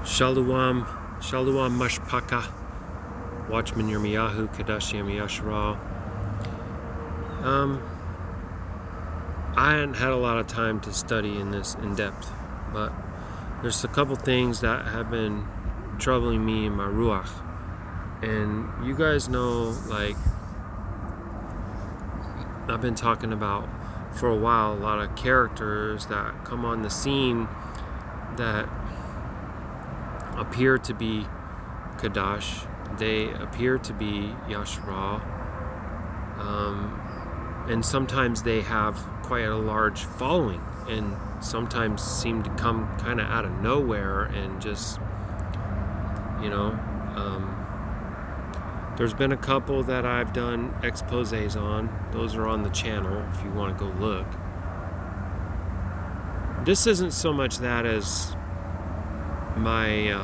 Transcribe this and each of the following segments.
Shalum Mashpaka, Watchman Yirmiyahu, Qadashayam of Yasharal. I hadn't had a lot of time to study in this in depth, but there's a couple things that have been troubling me in my Ruach. And you guys know, like, I've been talking about for a while a lot of characters that come on the scene that appear to be Qadash. They appear to be Yashar'Al. And sometimes they have quite a large following, and sometimes seem to come kind of out of nowhere and just, there's been a couple that I've done exposés on. Those are on the channel if you want to go look. This isn't so much that as my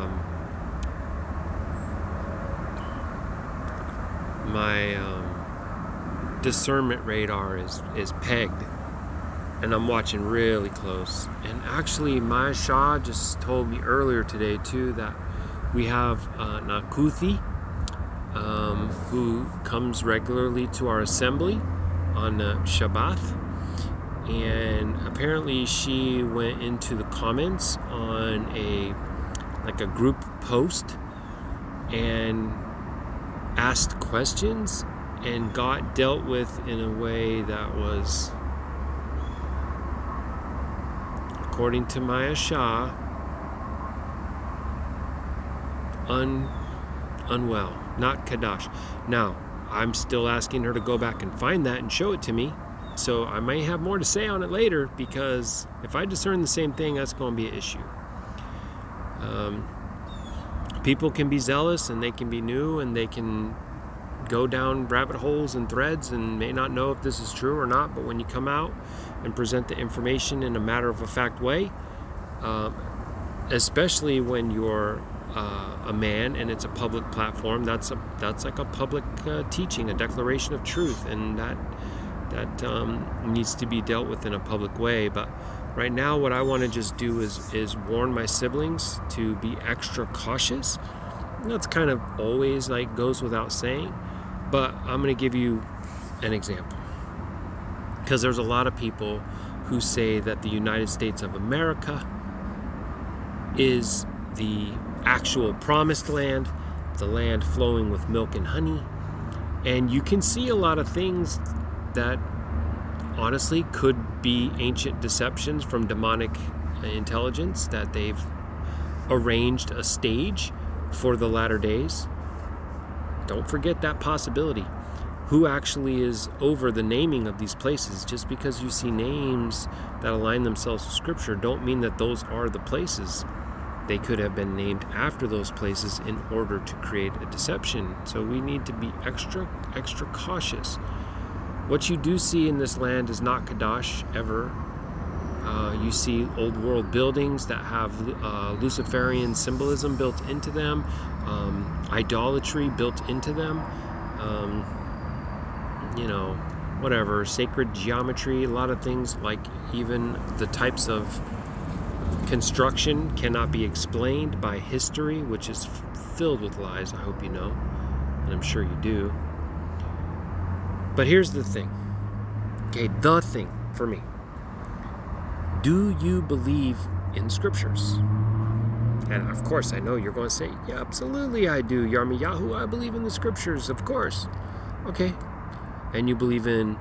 discernment radar is pegged, and I'm watching really close. And actually, my Shah just told me earlier today too that we have Nakuthi, who comes regularly to our assembly on Shabbat, and apparently she went into the comments on a group post and asked questions and got dealt with in a way that was, according to Maya Shah, unwell, not Qadash. Now, I'm still asking her to go back and find that and show it to me, so I may have more to say on it later, because if I discern the same thing, that's going to be an issue. People can be zealous, and they can be new, and they can go down rabbit holes and threads and may not know if this is true or not, but when you come out and present the information in a matter-of-fact way, especially when you're a man and it's a public platform, that's like a public teaching, a declaration of truth, and that needs to be dealt with in a public way. But right now, what I want to just do is warn my siblings to be extra cautious. That's kind of always goes without saying, but I'm going to give you an example, because there's a lot of people who say that the United States of America is the actual promised land, the land flowing with milk and honey, and you can see a lot of things that honestly could be ancient deceptions from demonic intelligence, that they've arranged a stage for the latter days. Don't forget that possibility. Who actually is over the naming of these places? Just because you see names that align themselves with Scripture don't mean that those are the places. They could have been named after those places in order to create a deception. So we need to be extra cautious. What you do see in this land is not Qadash ever. You see old world buildings that have Luciferian symbolism built into them, idolatry built into them, whatever, sacred geometry, a lot of things, like even the types of construction cannot be explained by history, which is filled with lies. I hope you know, and I'm sure you do. But here's the thing, okay, the thing for me. Do you believe in Scriptures? And of course, I know you're going to say, yeah, absolutely I do, Yirmiyahu, I believe in the Scriptures, of course. Okay. And you believe in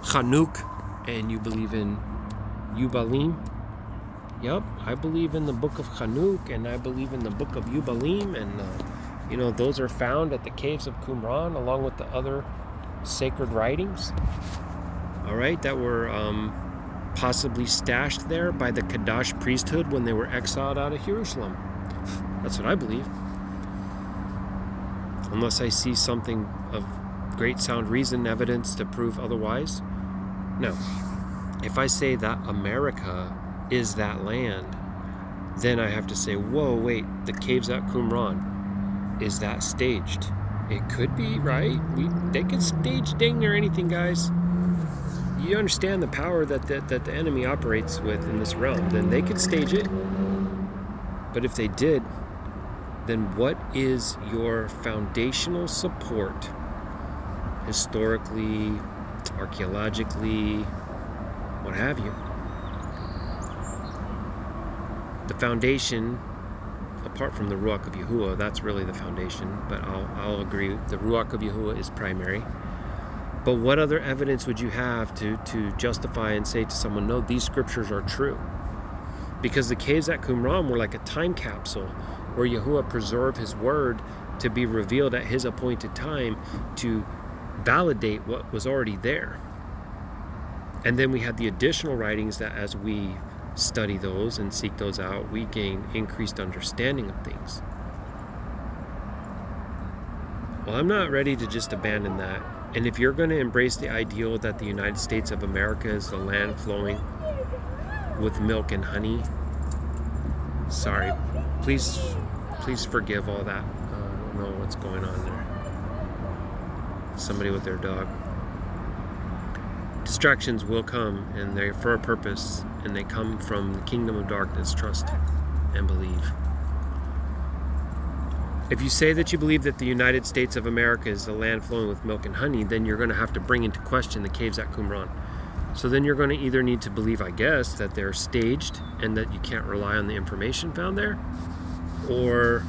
Chanuk, and you believe in Yubalim? Yep, I believe in the book of Chanuk, and I believe in the book of Yubalim, and those are found at the caves of Qumran, along with the other sacred writings, all right, that were possibly stashed there by the Qadash priesthood when they were exiled out of Jerusalem. That's what I believe, unless I see something of great sound reason, evidence to prove otherwise. No, if I say that America is that land, then I have to say, whoa, wait, the caves at Qumran, is that staged? It could be, right? They could stage dang near anything, guys. You understand the power that the enemy operates with in this realm, then they could stage it. But if they did, then what is your foundational support, historically, archaeologically, what have you? The foundation, apart from the Ruach of Yahuah, that's really the foundation, but I'll agree, the Ruach of Yahuah is primary. But what other evidence would you have to justify and say to someone, no, these scriptures are true? Because the caves at Qumran were like a time capsule where Yahuah preserved his word to be revealed at his appointed time to validate what was already there. And then we had the additional writings that as we study those and seek those out, we gain increased understanding of things. Well, I'm not ready to just abandon that. And if you're going to embrace the ideal that the United States of America is the land flowing with milk and honey, sorry, please forgive all that. I don't know what's going on there. Somebody with their dog. Distractions will come, and they're for a purpose, and they come from the kingdom of darkness. Trust and believe. If you say that you believe that the United States of America is the land flowing with milk and honey, then you're going to have to bring into question the caves at Qumran. So then you're going to either need to believe, I guess, that they're staged and that you can't rely on the information found there, or,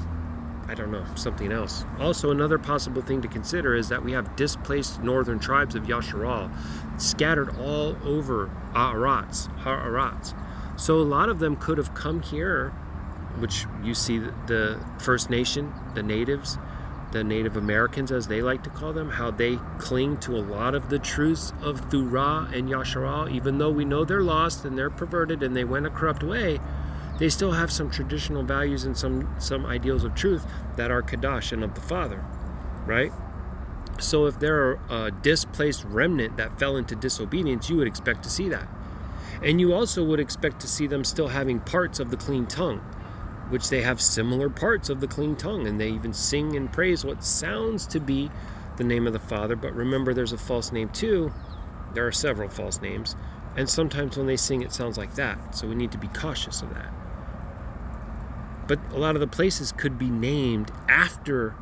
I don't know, something else. Also, another possible thing to consider is that we have displaced northern tribes of Yashar'Al scattered all over Ha'arats. So a lot of them could have come here, which you see the First Nation, the natives, the Native Americans, as they like to call them, how they cling to a lot of the truths of Thurah and Yashar'Al. Even though we know they're lost and they're perverted and they went a corrupt way, they still have some traditional values and some ideals of truth that are Qadash and of the Father, right? So if they're a displaced remnant that fell into disobedience, you would expect to see that. And you also would expect to see them still having parts of the clean tongue, which they have similar parts of the clean tongue, and they even sing and praise what sounds to be the name of the Father. But remember, there's a false name too. There are several false names, and sometimes when they sing, it sounds like that. So we need to be cautious of that. But a lot of the places could be named after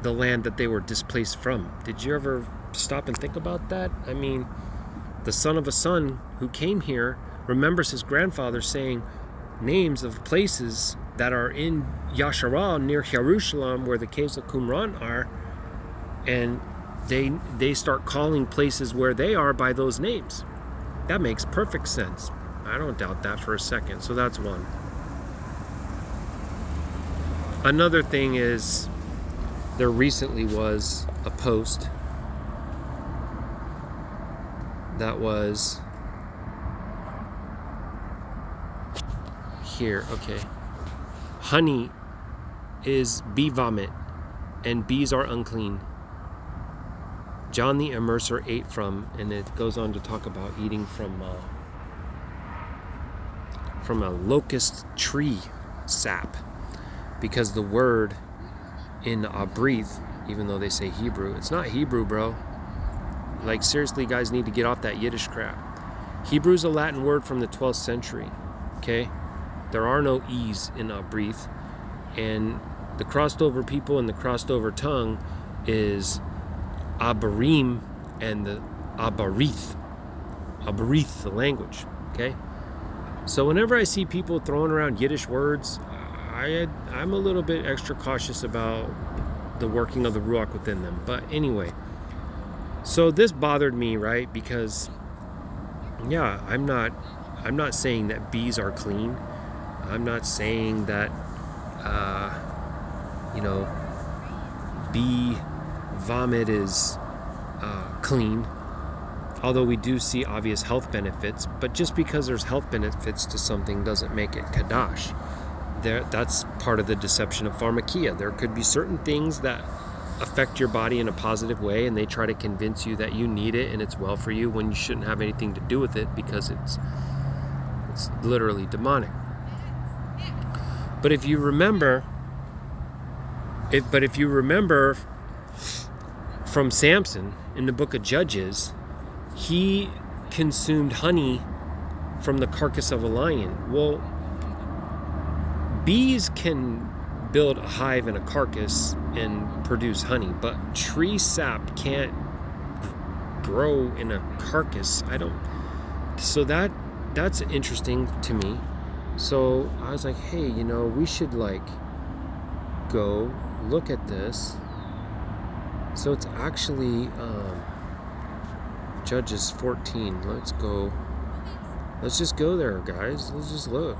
the land that they were displaced from. Did you ever stop and think about that? I mean, the son of a son who came here remembers his grandfather saying names of places that are in Yashar'Al near Jerusalem, where the caves of Qumran are, and they start calling places where they are by those names. That makes perfect sense. I don't doubt that for a second. So that's one. Another thing is, there recently was a post that was here. Okay. Honey is bee vomit, and bees are unclean. John the Immerser ate from, and it goes on to talk about eating from a locust tree sap, because the word in Abrith, even though they say Hebrew, it's not Hebrew, bro. Like, seriously, guys need to get off that Yiddish crap. Hebrew is a Latin word from the 12th century, okay? There are no E's in Abrith, and the crossed over people and the crossed over tongue is Abarim and the Abarith, the language, okay? So whenever I see people throwing around Yiddish words, I'm a little bit extra cautious about the working of the Ruach within them. But anyway, so this bothered me, right? Because, yeah, I'm not saying that bees are clean. I'm not saying that, bee vomit is clean. Although we do see obvious health benefits, but just because there's health benefits to something doesn't make it Qadash. That's part of the deception of pharmakia. There could be certain things that affect your body in a positive way, and they try to convince you that you need it and it's well for you, when you shouldn't have anything to do with it, because it's literally demonic. But if you remember from Samson in the book of Judges, he consumed honey from the carcass of a lion. Well, bees can build a hive and a carcass and produce honey, but tree sap can't grow in a carcass. So that's interesting to me. So I was like, hey, we should go look at this. So it's actually Judges 14. Let's just go there, guys. Let's just look.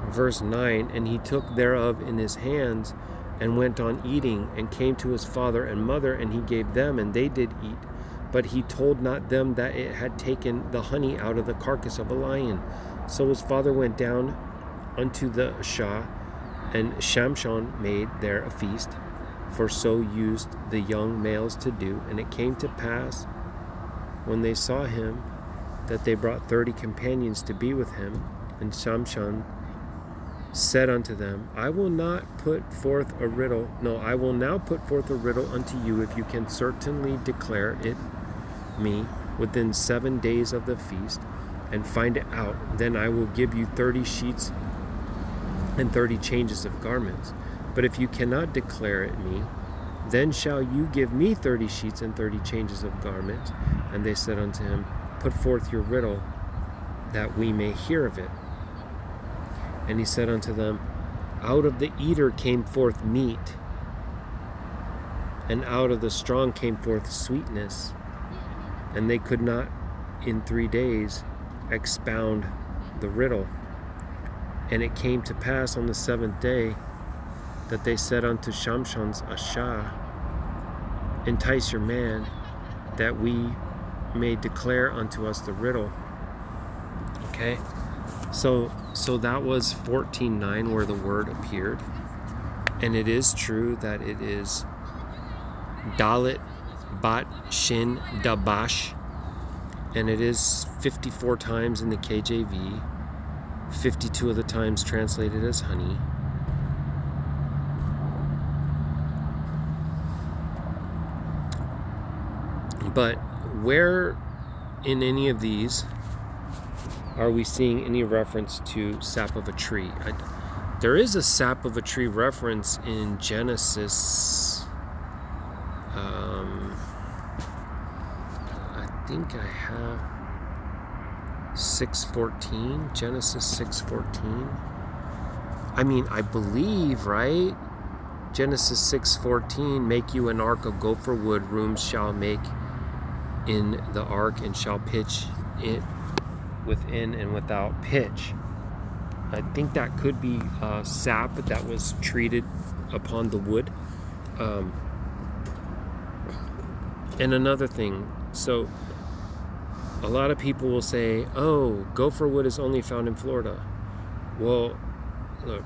Verse 9, and he took thereof in his hands and went on eating, and came to his father and mother, and he gave them, and they did eat. But he told not them that it had taken the honey out of the carcass of a lion. So his father went down unto the Shah, and Shamshon made there a feast, for so used the young males to do. And it came to pass, when they saw him, that they brought 30 companions to be with him. And Shamshon said unto them, I will now put forth a riddle unto you, if you can certainly declare it me within 7 days of the feast, and find it out. Then I will give you 30 sheets and 30 changes of garments. But if you cannot declare it me, then shall you give me 30 sheets and 30 changes of garments. And they said unto him, put forth your riddle, that we may hear of it. And he said unto them, out of the eater came forth meat, and out of the strong came forth sweetness. And they could not in 3 days expound the riddle. And it came to pass on the 7th day, that they said unto Shamshon's Ashah, entice your man, that we may declare unto us the riddle. Okay, so that was 14:9 where the word appeared, and it is true that it is Dalit Bat Shin Dabash, and it is 54 times in the KJV, 52 of the times translated as honey. But where in any of these are we seeing any reference to sap of a tree? There is a sap of a tree reference in Genesis. I think I have 6:14. Genesis 6:14. I believe, right? Genesis 6:14. Make you an ark of gopher wood. Rooms shall make in the ark, and shall pitch it within and without pitch. I think that could be sap that was treated upon the wood. And another thing, so a lot of people will say, oh, gopher wood is only found in Florida. Well, look,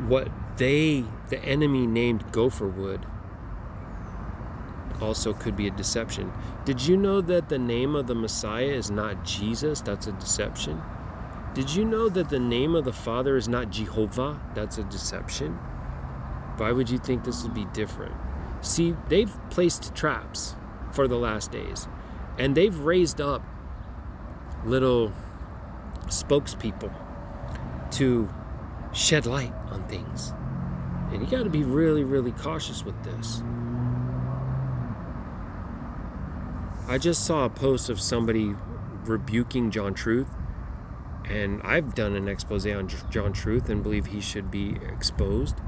what the enemy named gopher wood also could be a deception. Did you know that the name of the Messiah is not Jesus? That's a deception. Did you know that the name of the Father is not Jehovah? That's a deception. Why would you think this would be different? See, they've placed traps for the last days, and they've raised up little spokespeople to shed light on things. And you got to be really, really cautious with this. I just saw a post of somebody rebuking John Truth, and I've done an expose on John Truth and believe he should be exposed.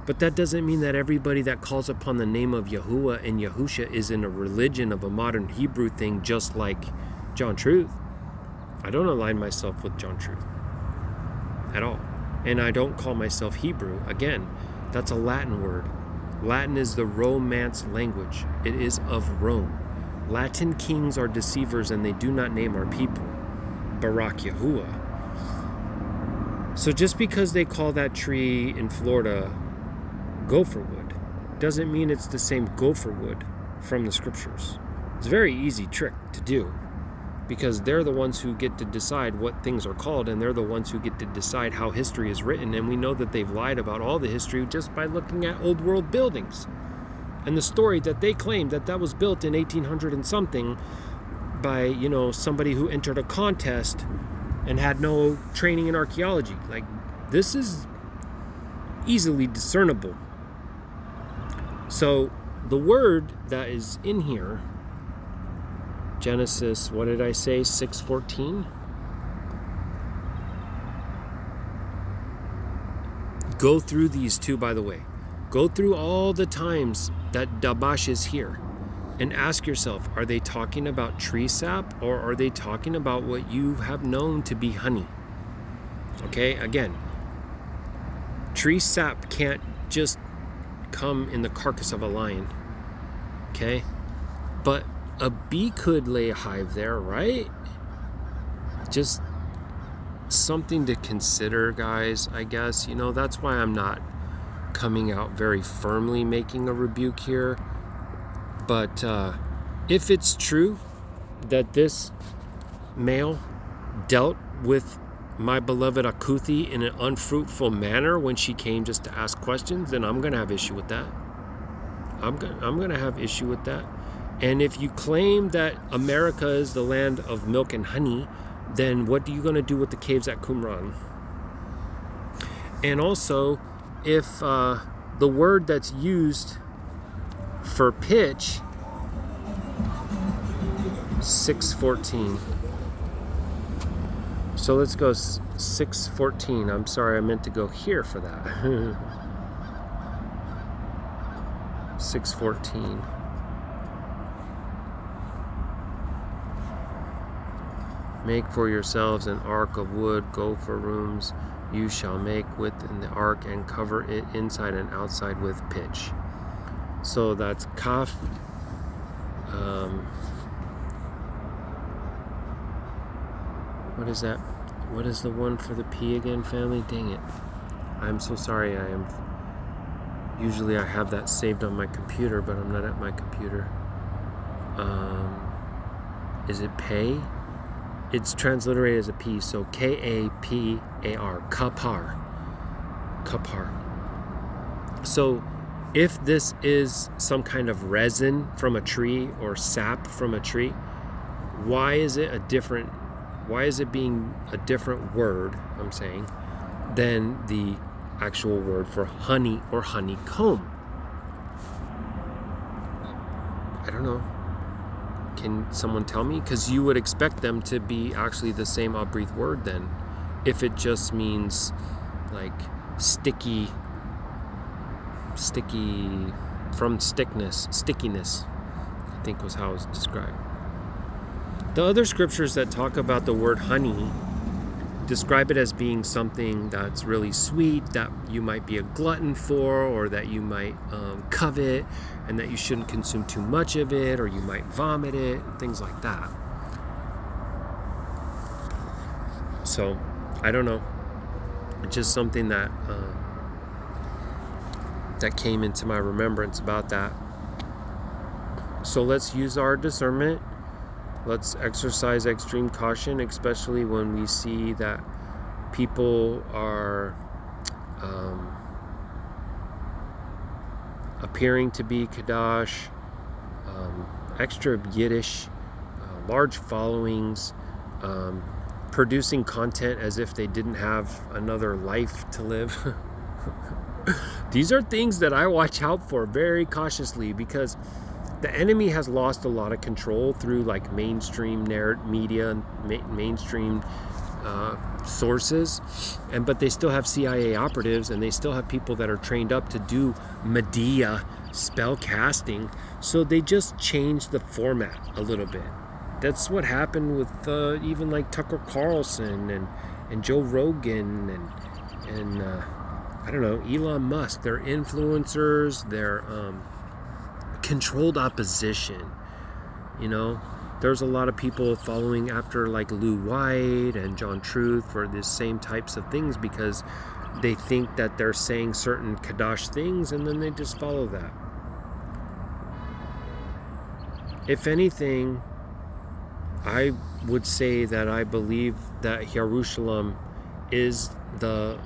But that doesn't mean that everybody that calls upon the name of Yahuwah and Yahusha is in a religion of a modern Hebrew thing, just like John Truth. I don't align myself with John Truth at all. And I don't call myself Hebrew. Again, that's a Latin word. Latin is the Romance language. It is of Rome. Latin kings are deceivers, and they do not name our people. Baruk Yahuah. So just because they call that tree in Florida gopher wood doesn't mean it's the same gopher wood from the scriptures. It's a very easy trick to do, because they're the ones who get to decide what things are called, and they're the ones who get to decide how history is written. And we know that they've lied about all the history just by looking at old world buildings and the story that they claimed that was built in 1800 and something by, somebody who entered a contest and had no training in archaeology. Like, this is easily discernible. So the word that is in here, Genesis, what did I say, 6:14? Go through these two, by the way. Go through all the times that dabash is here and ask yourself, are they talking about tree sap, or are they talking about what you have known to be honey? Okay, again, tree sap can't just come in the carcass of a lion, okay? But a bee could lay a hive there, right? Just something to consider, guys, I guess. You know, that's why I'm not coming out very firmly making a rebuke here. But if it's true that this male dealt with my beloved Akuthi in an unfruitful manner when she came just to ask questions, then I'm going to have issue with that. I'm going to have issue with that. And if you claim that America is the land of milk and honey, then what are you going to do with the caves at Qumran? And also, if the word that's used for pitch, 6:14. So let's go 6:14. I'm sorry, I meant to go here for that. 6:14. Make for yourselves an ark of wood, gopher rooms you shall make within the ark, and cover it inside and outside with pitch. So that's kaf. What is that? What is the one for the P again, family? Dang it. I'm so sorry. Usually I have that saved on my computer, but I'm not at my computer. Is it pay? It's transliterated as a P, so K-A-P-A-R, kapar. Kapar. So if this is some kind of resin from a tree or sap from a tree, why is it being a different word, I'm saying, than the actual word for honey or honeycomb? I don't know. Can someone tell me? Because you would expect them to be actually the same Abrith word then, if it just means like sticky from stickiness, I think was how it was described. The other scriptures that talk about the word honey describe it as being something that's really sweet, that you might be a glutton for, or that you might covet, and that you shouldn't consume too much of it, or you might vomit it, and things like that. So, I don't know. It's just something that that came into my remembrance about that. So let's use our discernment. Let's exercise extreme caution, especially when we see that people are appearing to be Qadash, extra Yiddish, large followings, producing content as if they didn't have another life to live. These are things that I watch out for very cautiously, because the enemy has lost a lot of control through like mainstream media and mainstream sources, but they still have CIA operatives, and they still have people that are trained up to do Medea spell casting. So they just changed the format a little bit. That's what happened with even like Tucker Carlson and Joe Rogan and I don't know, Elon Musk. They're influencers. They're controlled opposition. You know, there's a lot of people following after like Lou White and John Truth for the same types of things, because they think that they're saying certain Qadash things, and then they just follow that. If anything, I would say that I believe that Jerusalem is the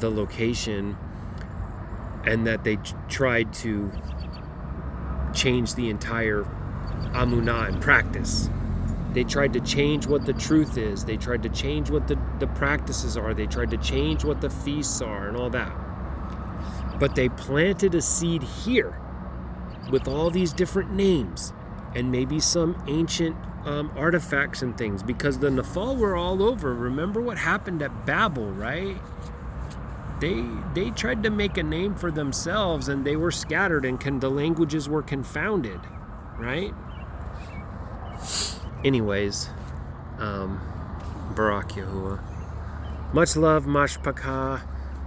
location, and that they tried to change the entire Amunah in practice. They tried to change what the truth is. They tried to change what the practices are. They tried to change what the feasts are and all that. But they planted a seed here with all these different names and maybe some ancient artifacts and things, because the Nephal were all over. Remember what happened at Babel, right? They tried to make a name for themselves, and they were scattered, and the languages were confounded, right? Anyways, Baruk Yahuah. Much love, Mashpaka.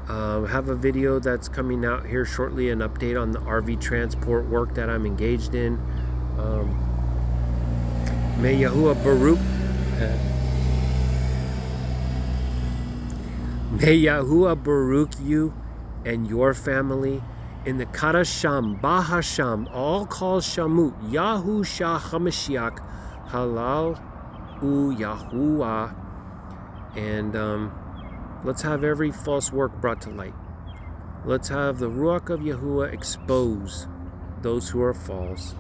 Have a video that's coming out here shortly, an update on the RV transport work that I'm engaged in. May Yahuah Baruch. May Yahuah Baruch you and your family in the Qadashayam, Bahasham, all called Shamut, Yahusha HaMashiach, Halal U Yahuah. And let's have every false work brought to light. Let's have the Ruach of Yahuah expose those who are false,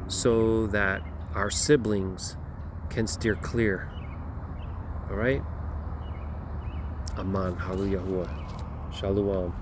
so that our siblings can steer clear. All right? Aman. Halu Yahuah. Shalom.